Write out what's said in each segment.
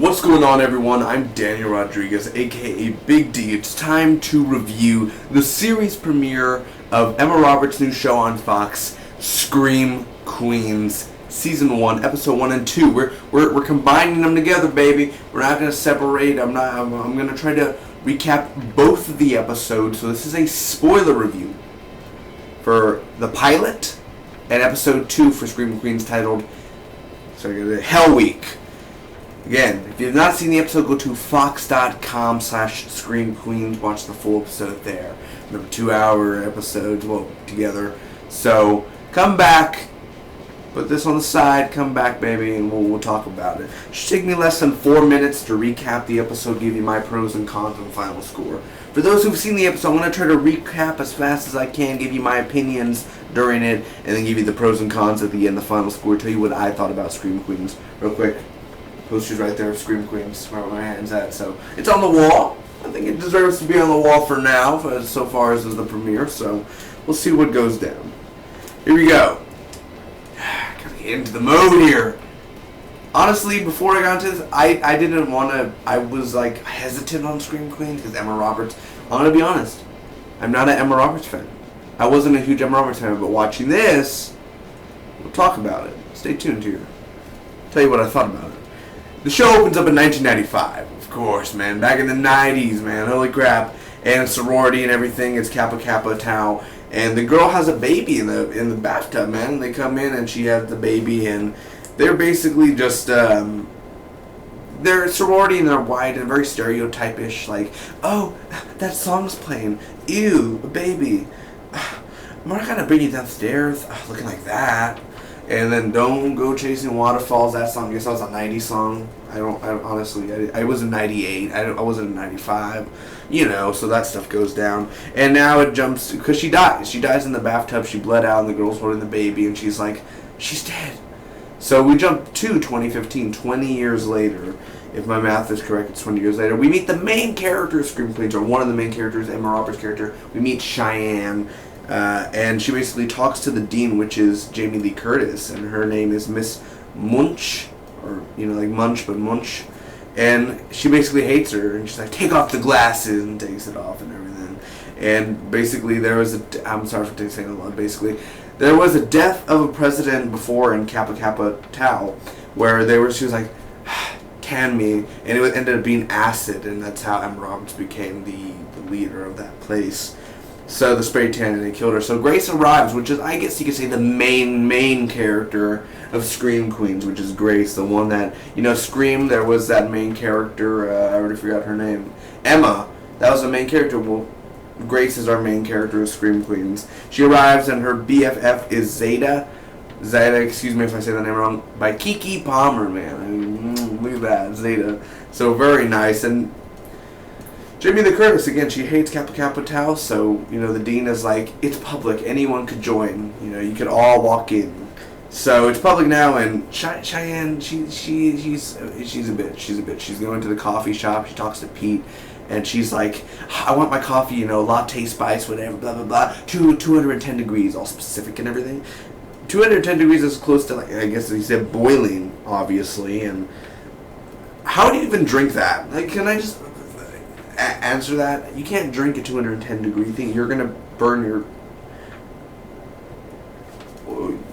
What's going on, everyone? I'm Daniel Rodriguez, aka Big D. It's time to review the series premiere of Emma Roberts' new show on Fox, Scream Queens, Season 1, Episode 1 and 2. We're combining them together, baby. We're not gonna separate. I'm gonna try to recap both of the episodes. So this is a spoiler review for the pilot and Episode 2 for Scream Queens, titled Hell Week. Again, if you have not seen the episode, go to fox.com/Scream Queens. Watch the full episode there. Remember, 2-hour episodes, together. So, come back. Put this on the side. Come back, baby, and we'll talk about it. It should take me less than 4 minutes to recap the episode, give you my pros and cons and final score. For those who've seen the episode, I'm going to try to recap as fast as I can, give you my opinions during it, and then give you the pros and cons at the end, the final score, tell you what I thought about Scream Queens. Real quick. Posters right there of Scream Queens, where my hand's at. So it's on the wall. I think it deserves to be on the wall for now, so far as the premiere. So we'll see what goes down. Here we go. Gotta get into the mode here. Honestly, before I got into this, I didn't want to. I was like hesitant on Scream Queens because Emma Roberts. I'm gonna be honest. I'm not an Emma Roberts fan. I wasn't a huge Emma Roberts fan, but watching this, we'll talk about it. Stay tuned here. Tell you what I thought about it. The show opens up in 1995, of course, man. Back in the 90s, man. Holy crap. And sorority and everything. It's Kappa Kappa Tau. And the girl has a baby in the bathtub, man. They come in and she has the baby, and they're basically just, they're sorority and they're white and very stereotypish. Like, oh, that song's playing. Ew, a baby. I'm not gonna bring you downstairs looking like that. And then Don't Go Chasing Waterfalls, that song, I guess that was a 90s song. I honestly, I was in 98, I wasn't in 95, so that stuff goes down. And now it jumps, because she dies in the bathtub, she bled out, and the girl's holding the baby, and she's like, she's dead. So we jump to 2015, 20 years later. If my math is correct, it's 20 years later. We meet the main character of Scream Queens, or one of the main characters, Emma Roberts' character. We meet Cheyenne. And she basically talks to the dean, which is Jamie Lee Curtis, and her name is Miss Munch, or, like Munch, but Munch. And she basically hates her, and she's like, take off the glasses, and takes it off and everything. And basically I'm sorry for saying a lot, basically, there was a death of a president before in Kappa Kappa Tau, where she was like, can me, and it ended up being acid, and that's how Emma Roberts became the leader of that place. So the spray tan, and they killed her. So Grace arrives, which is, I guess you could say, the main character of Scream Queens, which is Grace, the one that, Scream, there was that main character, I already forgot her name, Emma, that was the main character. Well, Grace is our main character of Scream Queens. She arrives, and her BFF is Zeta, excuse me if I say the name wrong, by Keke Palmer, man. I mean, look at that, Zeta. So very nice. And Jamie Lee Curtis, again, she hates Kappa Kappa Tau, so, the dean is like, it's public, anyone could join, you could all walk in. So it's public now, and Cheyenne, she's a bitch, She's going to the coffee shop, she talks to Pete, and she's like, I want my coffee, latte spice, whatever, blah, blah, blah, 210 degrees, all specific and everything. 210 degrees is close to, I guess he said boiling, obviously, and how do you even drink that? Can I just answer that? You can't drink a 210 degree thing. You're gonna burn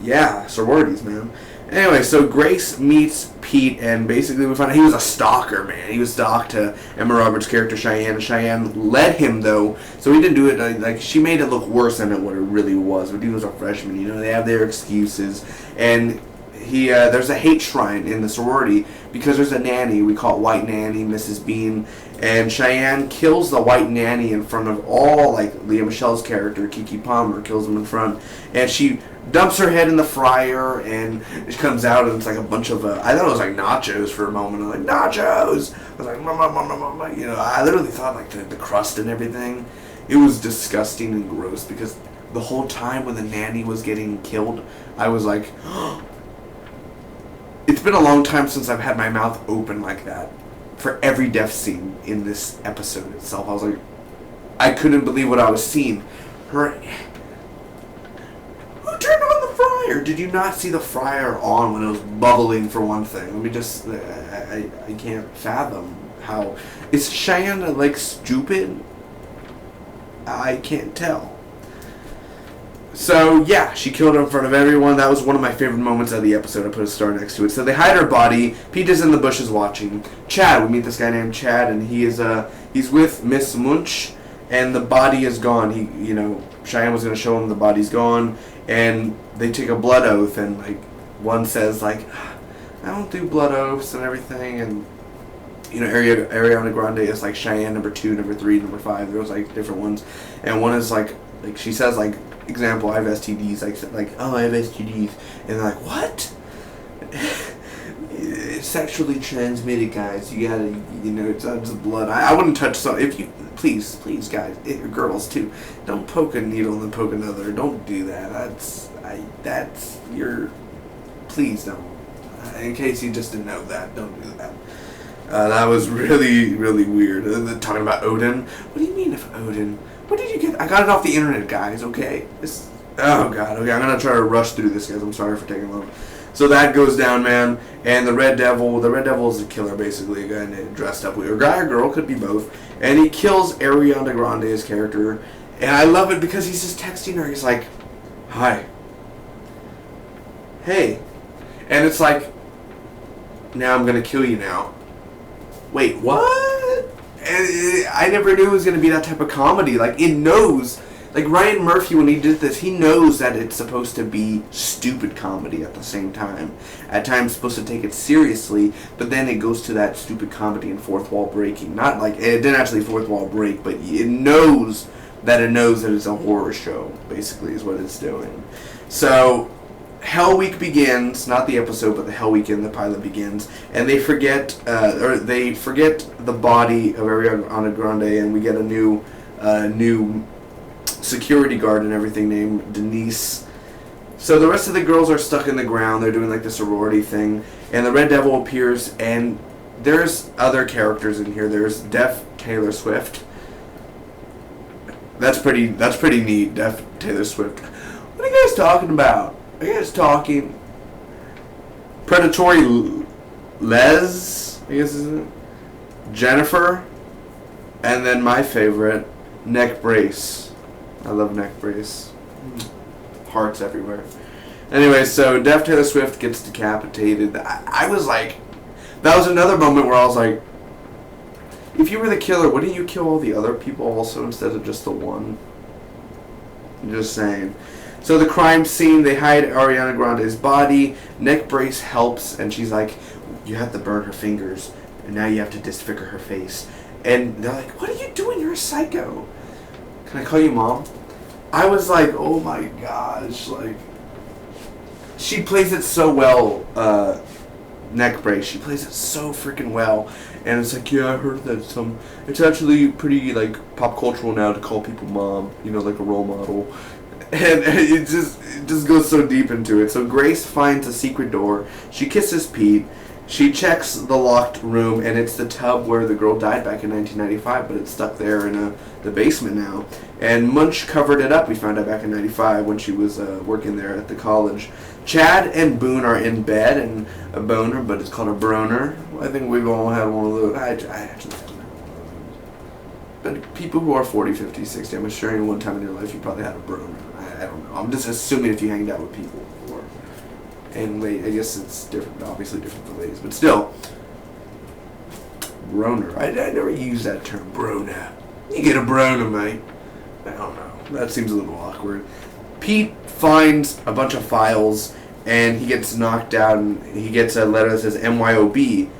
your sororities, man. Anyway, so Grace meets Pete, and basically we find out he was a stalker, man. He was stalked to Emma Roberts' character Cheyenne. Cheyenne led him, though, so he didn't do it like she made it look worse than what it really was. But he was a freshman, they have their excuses, and there's a hate shrine in the sorority because there's a nanny. We call it White Nanny, Mrs. Bean, and Cheyenne kills the white nanny in front of all, Leah Michelle's character, Keke Palmer, kills him in front, and she dumps her head in the fryer, and it comes out, and it's like a bunch of, I thought it was like nachos for a moment. I'm like, nachos! I was like, mama, I literally thought, the crust and everything. It was disgusting and gross, because the whole time when the nanny was getting killed, I was like, it's been a long time since I've had my mouth open like that for every death scene in this episode itself. I was like, I couldn't believe what I was seeing. Who turned on the fryer? did you not see the fryer on when it was bubbling for one thing? Let me just, I can't fathom how, is Cheyenne like stupid? I can't tell. So yeah, she killed her in front of everyone. That was one of my favorite moments of the episode. I put a star next to it. So they hide her body. Pete is in the bushes watching. Chad, we meet this guy named Chad, and he's with Miss Munch, and the body is gone. Cheyenne was gonna show him the body's gone, and they take a blood oath, and like one says like, I don't do blood oaths and everything, and Ariana Grande is like Cheyenne number 2, number 3, number 5. There was like different ones, and one is like she says like, example, I have STDs, like oh, I have STDs, and they're like, what? It's sexually transmitted, guys. You gotta, it's not just blood. I wouldn't touch if you, please guys, girls too, don't poke a needle and then poke another. Don't do that. Please don't. In case you just didn't know that, don't do that. That was really, really weird. Talking about Odin. What do you mean if Odin? What did you get? I got it off the internet, guys, okay? Oh, God. Okay, I'm going to try to rush through this, guys. I'm sorry for taking long. So that goes down, man. And the Red Devil is the killer, basically. A guy dressed up. A guy or girl, could be both. And he kills Ariana Grande's character. And I love it because he's just texting her. He's like, hi. Hey. And it's like, now I'm going to kill you now. Wait, what? And I never knew it was going to be that type of comedy. Like, it knows. Like, Ryan Murphy, when he did this, he knows that it's supposed to be stupid comedy at the same time. At times, supposed to take it seriously, but then it goes to that stupid comedy and fourth wall breaking. Not like, it didn't actually fourth wall break, but it knows that it's a horror show, basically, is what it's doing. So, Hell Week begins, not the episode, but the Hell Weekend, the pilot begins, and they forget the body of Ariana Grande, and we get a new security guard and everything named Denise. So the rest of the girls are stuck in the ground. They're doing like the sorority thing, and the Red Devil appears, and there's other characters in here. There's Deaf Taylor Swift. That's pretty neat. Deaf Taylor Swift. What are you guys talking about? Are you guys talking? Predatory Les, I guess, isn't it? Jennifer, and then my favorite, Neck Brace. I love Neck Brace. Hearts everywhere. Anyway, so Deaf Taylor Swift gets decapitated. I was like, that was another moment where I was like, if you were the killer, wouldn't you kill all the other people also instead of just the one? I'm just saying. So the crime scene, they hide Ariana Grande's body. Neck Brace helps, and she's like, you have to burn her fingers, and now you have to disfigure her face. And they're like, what are you doing? You're a psycho. Can I call you Mom? I was like, oh my gosh. Like, she plays it so well, Neck Brace. She plays it so freaking well. And it's like, yeah, I heard that it's actually pretty, like, pop cultural now to call people Mom, like a role model. And it just goes so deep into it. So Grace finds a secret door. She kisses Pete. She checks the locked room, and it's the tub where the girl died back in 1995, but it's stuck there in the basement now. And Munch covered it up, we found out back in 95 when she was working there at the college. Chad and Boone are in bed, and a boner, but it's called a broner. I think we've all had one of those. I actually haven't. But people who are 40, 50, 60, I'm sure in one time in your life you probably had a broner. I don't know. I'm just assuming if you hanged out with people. And I guess it's different, obviously different for ladies, but still. Broner. I never use that term, broner. You get a broner, mate. I don't know. That seems a little awkward. Pete finds a bunch of files, and he gets knocked out, and he gets a letter that says MYOB,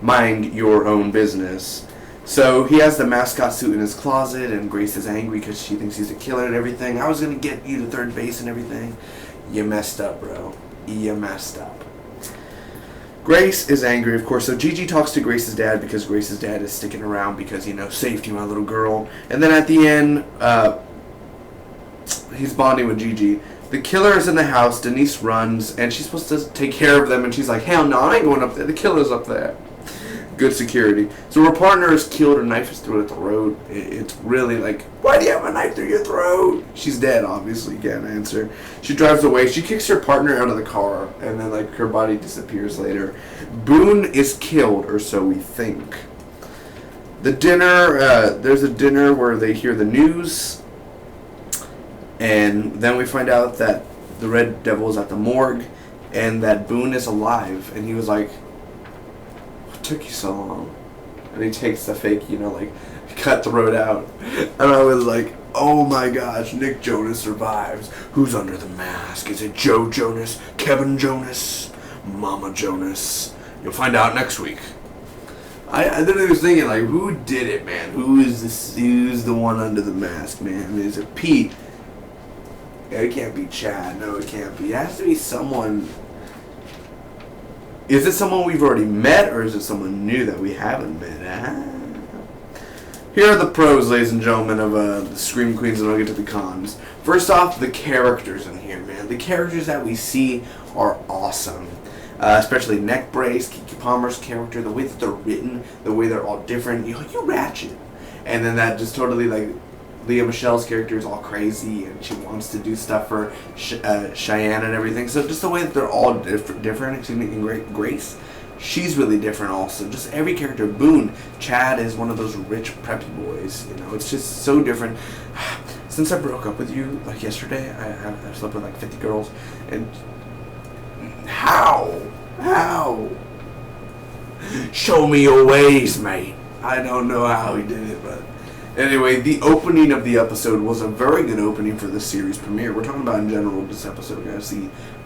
mind your own business. So he has the mascot suit in his closet, and Grace is angry because she thinks he's a killer and everything. I was going to get you to third base and everything. You messed up, bro. You messed up. Grace is angry, of course. So Gigi talks to Grace's dad because Grace's dad is sticking around because, safety, my little girl. And then at the end, he's bonding with Gigi. The killer is in the house. Denise runs, and she's supposed to take care of them. And she's like, hell no, I ain't going up there. The killer's up there. Good security. So her partner is killed, her knife is through her throat. It's really like, why do you have a knife through your throat? She's dead, obviously, can't answer. She drives away. She kicks her partner out of the car, and then like her body disappears later. Boone is killed, or so we think. The dinner, there's a dinner where they hear the news, and then we find out that the Red Devil is at the morgue, and that Boone is alive, and he was like, took you so long? And he takes the fake, like, cut throat out. And I was like, oh my gosh, Nick Jonas survives. Who's under the mask? Is it Joe Jonas, Kevin Jonas, Mama Jonas? You'll find out next week. I literally was thinking, like, who did it, man? Who's the one under the mask, man? Is it Pete? It can't be Chad. No, it can't be. It has to be someone. Is it someone we've already met, or is it someone new that we haven't met? Here are the pros, ladies and gentlemen, of the Scream Queens, and I'll get to the cons. First off, the characters in here, man. The characters that we see are awesome. Especially Neck Brace, Keke Palmer's character, the way that they're written, the way they're all different. You ratchet. And then that just totally, like, Leah Michelle's character is all crazy, and she wants to do stuff for Cheyenne and everything. So just the way that they're all different, excuse me, and Grace, she's really different also. Just every character. Boone, Chad is one of those rich preppy boys. It's just so different. Since I broke up with you, like yesterday, I slept with like 50 girls, and how? Show me your ways, mate. I don't know how he did it, but anyway, the opening of the episode was a very good opening for the series premiere. We're talking about in general this episode, guys.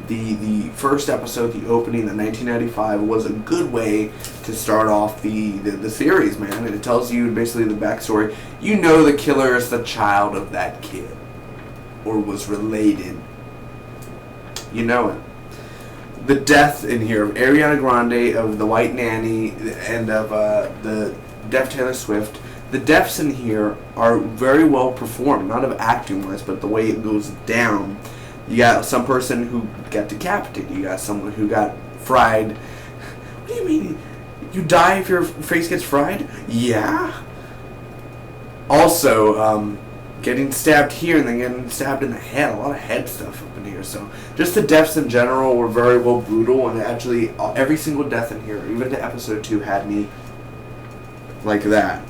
The first episode, the opening in 1995, was a good way to start off the series, man. And it tells you basically the backstory. You know the killer is the child of that kid, or was related. You know it. The death in here of Ariana Grande, of the White Nanny, and of the deaf Taylor Swift. The deaths in here are very well performed, not of acting-wise, but the way it goes down. You got some person who got decapitated. You got someone who got fried. What do you mean? You die if your face gets fried? Yeah. Also, getting stabbed here and then getting stabbed in the head. A lot of head stuff up in here. So just the deaths in general were very well brutal, and actually every single death in here, even to episode 2, had me like that.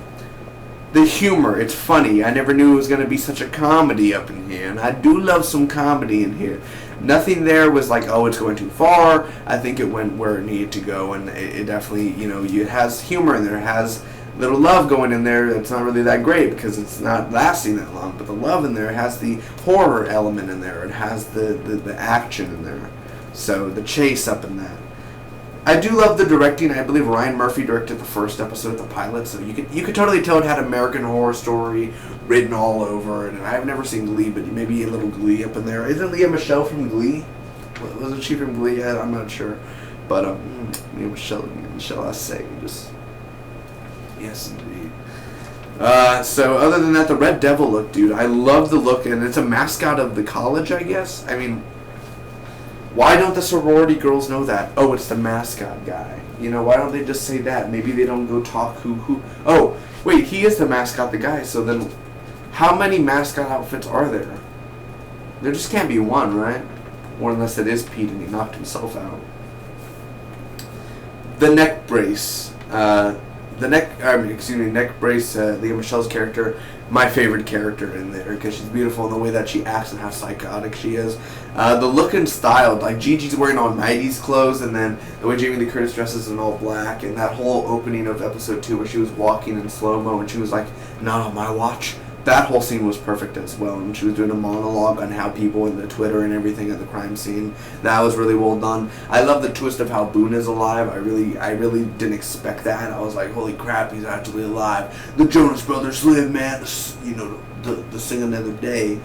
The humor, it's funny. I never knew it was going to be such a comedy up in here, and I do love some comedy in here. Nothing there was like, oh, it's going too far. I think it went where it needed to go, and it definitely, it has humor in there. It has little love going in there. It's not really that great because it's not lasting that long, but the love in there has the horror element in there. It has the action in there. So the chase up in that. I do love the directing. I believe Ryan Murphy directed the first episode, the pilot, so you could totally tell it had American Horror Story written all over it. And I've never seen Glee, but maybe a little Glee up in there. Isn't Leah Michelle from Glee? Wasn't she from Glee yet? I'm not sure. But Leah Michelle, I say, just yes, indeed. So other than that, the Red Devil look, dude, I love the look, and it's a mascot of the college, I guess. I mean, why don't the sorority girls know that? Oh, it's the mascot guy. Why don't they just say that? Maybe they don't go talk who. Oh, wait, he is the mascot, the guy. So then, how many mascot outfits are there? There just can't be one, right? Or unless it is Pete and he knocked himself out. The neck brace. Neck brace, Leah Michelle's character, my favorite character in there, because she's beautiful in the way that she acts and how psychotic she is. The look and style, like Gigi's wearing all 90s clothes, and then the way Jamie Lee Curtis dresses in all black, and that whole opening of episode 2 where she was walking in slow-mo and she was like, not on my watch. That whole scene was perfect as well, and she was doing a monologue on how people in the Twitter and everything at the crime scene. That was really well done. I love the twist of how Boone is alive. I really didn't expect that. I was like, holy crap, he's actually alive. The Jonas Brothers live, man. The sing another day.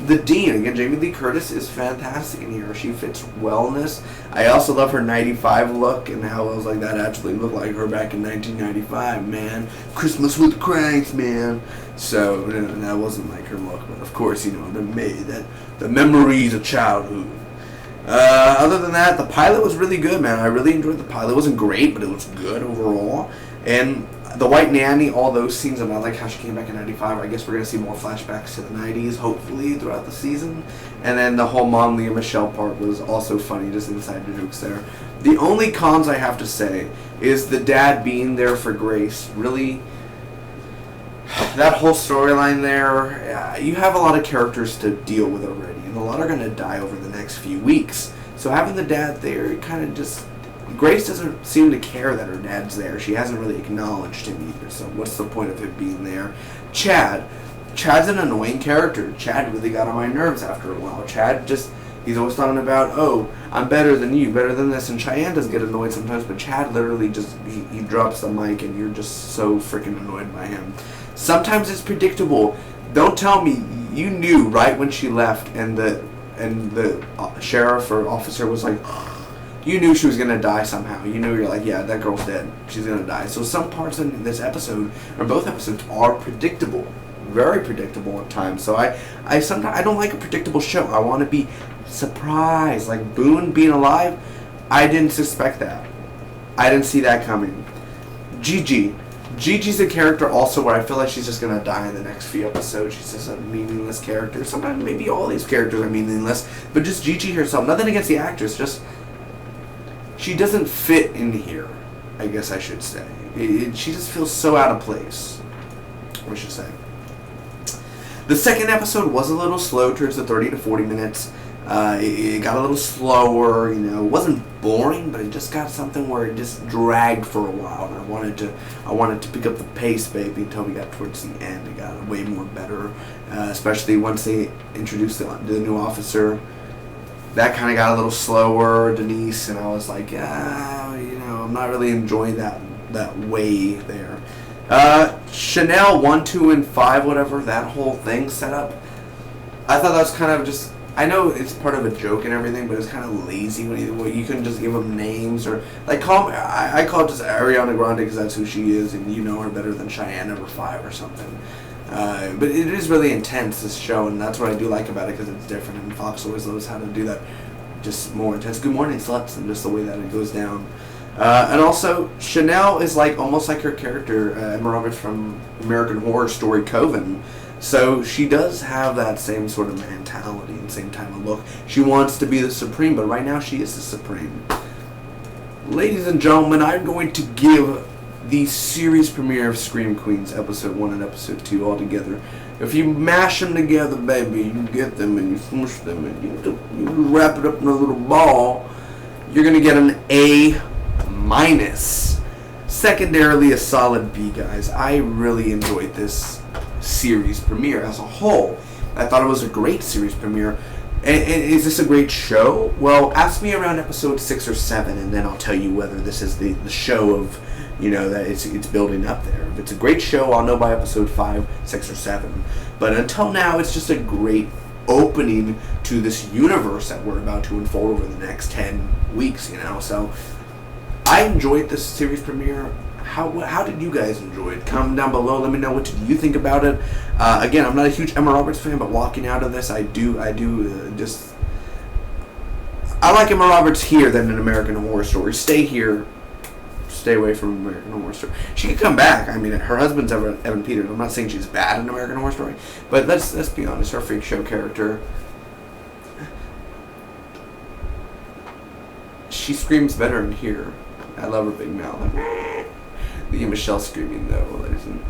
The Dean, again, Jamie Lee Curtis is fantastic in here. She fits wellness. I also love her 95 look and how I was like, that actually looked like her back in 1995, man. Christmas with Cranks, man. So, that wasn't like her look, but of course, the memories of childhood. Other than that, the pilot was really good, man. I really enjoyed the pilot. It wasn't great, but it was good overall. And the White Nanny, all those scenes, and I like how she came back in 95. I guess we're going to see more flashbacks to the 90s, hopefully, throughout the season. And then the whole Mom, Leah, Michelle part was also funny, just inside the jokes there. The only cons I have to say is the dad being there for Grace. Really, that whole storyline there, you have a lot of characters to deal with already, and a lot are going to die over the next few weeks. So having the dad there, it kind of just... Grace doesn't seem to care that her dad's there. She hasn't really acknowledged him either, so what's the point of him being there? Chad's an annoying character. Chad really got on my nerves after a while. Chad just... He's always talking about, oh, I'm better than you, better than this. And Cheyenne does get annoyed sometimes, but Chad literally just, he drops the mic and you're just so freaking annoyed by him. Sometimes it's predictable. Don't tell me, you knew right when she left and the sheriff or officer was like, you knew she was going to die somehow. You knew, you're like, yeah, that girl's dead. She's going to die. So some parts in this episode, or both episodes, are predictable. Very predictable at times. So I sometimes I don't like a predictable show. I want to be surprised. Like Boone being alive, I didn't suspect that. I didn't see that coming. Gigi's a character also where I feel like she's just gonna die in the next few episodes. She's just a meaningless character. Sometimes maybe all these characters are meaningless, but just Gigi herself. Nothing against the actress, just she doesn't fit in here. I guess I should say. She just feels so out of place. I should say. The second episode was a little slow towards the 30 to 40 minutes. It got a little slower, you know. It wasn't boring, but it just got something where it just dragged for a while. And I wanted to pick up the pace, baby, until we got towards the end. It got way more better, especially once they introduced the new officer. That kind of got a little slower, Denise, and I was like, I'm not really enjoying that way there. Chanel 1, 2, and 5, whatever, that whole thing set up, I thought that was kind of just, I know it's part of a joke and everything, but it's kind of lazy when you couldn't just give them names, or, like, I call it just Ariana Grande because that's who she is, and you know her better than Cheyenne number 5 or something. But it is really intense, this show, and that's what I do like about it, because it's different, and Fox always knows how to do that, just more intense. Good morning, sluts, and just the way that it goes down. And also, Chanel is almost like her character, Emma Roberts from American Horror Story Coven. So she does have that same sort of mentality and same time of look. She wants to be the Supreme, but right now she is the Supreme. Ladies and gentlemen, I'm going to give the series premiere of Scream Queens Episode 1 and Episode 2 all together. If you mash them together, baby, you get them and you smush them and you wrap it up in a little ball, you're going to get an A-. Secondarily, a solid B, guys. I really enjoyed this series premiere as a whole. I thought it was a great series premiere. And is this a great show? Well, ask me around episode 6 or 7, and then I'll tell you whether this is the show of, that it's building up there. If it's a great show, I'll know by episode 5, 6, or 7. But until now, it's just a great opening to this universe that we're about to unfold over the next 10 weeks, So I enjoyed this series premiere. How did you guys enjoy it? Comment down below. Let me know what did you think about it. Again, I'm not a huge Emma Roberts fan, but walking out of this, I like Emma Roberts here than in American Horror Story. Stay here. Stay away from American Horror Story. She could come back. I mean, her husband's Evan Peters. I'm not saying she's bad in American Horror Story, but let's be honest. Her freak show character, she screams better in here. I love her big mouth. The Michelle screaming though, ladies and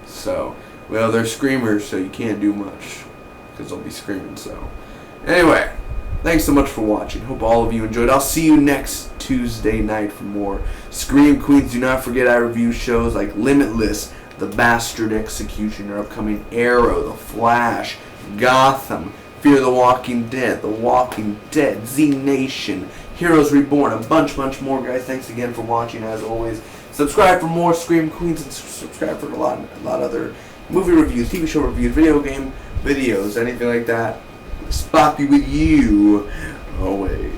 so. Well, they're screamers, so you can't do much because they'll be screaming. So, anyway, thanks so much for watching. Hope all of you enjoyed. I'll see you next Tuesday night for more Scream Queens. Do not forget I review shows like Limitless, The Bastard Executioner, upcoming Arrow, The Flash, Gotham, Fear the Walking Dead, Z Nation, Heroes Reborn, a bunch more, guys. Thanks again for watching, as always. Subscribe for more Scream Queens, and subscribe for a lot other movie reviews, TV show reviews, video game videos, anything like that. Spot be with you always.